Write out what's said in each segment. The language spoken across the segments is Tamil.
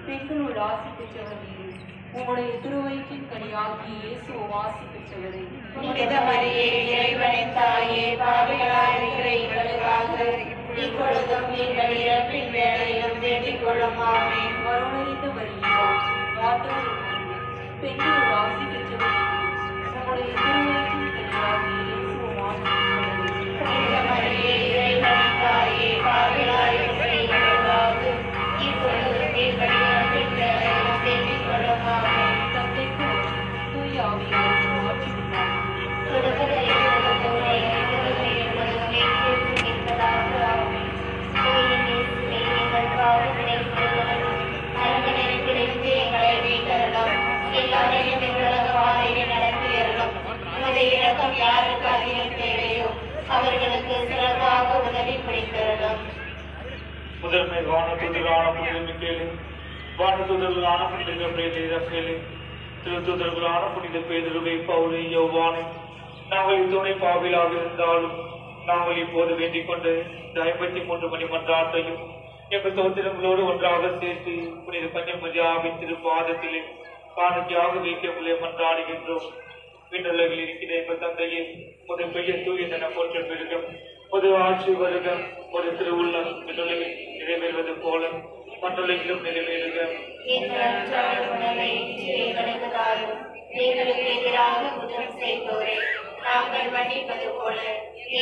பெண்களுள் ஆசி பெற்றவரே, உம்முடைய திருவயிற்றின் கனியாகி இயேசு ஆசி பெற்றவரே. புனித மரியே, இறைவனின் தாயே, பாவிகளாயிருக்கிற எங்களுக்காக இப்பொழுதும் எங்கள் இறப்பின் வேளையிலும் வேண்டிக் கொள்ளும். ஆமென். வருணறிந்த மரியே, ஆண்டவர் உம்முடைய பெண்களுள் ஆசி பெற்றவரே, உம்முடைய திருவயிற்றின் கனியாகி இயேசு ஆசி பெற்றவரே. புனித மரியே, இறைவனின் தாயே, பாவிகளாயிருக்கிற எங்களுக்காக இப்பொழுதும் எங்கள் இறப்பின் வேளையிலும் வேண்டிக் கொள்ளும். ஆமென். தந்தைக்கு தூய ஆவியாருக்கு ஆட்சி உண்டாகும். தொடக்கத்தில் இருந்தது இப்பொழுதும் எப்பொழுதும் என்றென்றும் இருப்பதாக. ஆமென். தூய இயேசுவே, எங்கள் பாவங்களை பொறுத்தவரை அரங்கனிடத்திலிருந்து எங்களை மீட்டருளும். எல்லாரையும் எங்களது பாதையில் நடத்தியருளும். உமது இரக்கம் யாருக்கு அதிகம் தேவையோ அவர்களுக்கு சிறப்பாக உதவி புரிந்தருளும். முதன்மை வானதூதர்களான புனித மிக்கேலே, வானதூதர்களான புனித கபிரியேலே, ரஃபேலே, திருத்தூதர்களான புனித பேதுருவே, பவுலே, யோவானே, நாங்கள் இத்துணை பாவிலாக இருந்தாலும் நாங்கள் இப்போது வேண்டிக் கொண்டு இந்த 53 மணி மன்றாட்டையும் எங்கள் தோத்திரங்களோடு ஒன்றாக சேர்த்து புனித கன்னிமரியாவின் திருப்பாதத்திலே காணிக்கையாக வைக்கவில்லை மன்றாடுகின்றோம். விண்ணுலகில் இருக்கிற எங்கள் தந்தையே, ஒரு பெயர் தூயதென போற்றம் பெருகும். ஒரு ஆட்சி வருகம், ஒரு திருவுள்ளம் விண்ணுலகில் நிறைவேறுவது போல மண்ணுலகிலும் நிறைவேறுக. எங்கள் அன்றாட உணவை இன்று எங்களுக்கு தாரும். எங்களுக்கு எதிராக குற்றம் செய்தோரை நாங்கள் மன்னிப்பது போல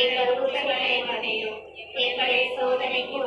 எங்கள் குற்றங்களை மன்னியும். எங்களை சோதனைக்கு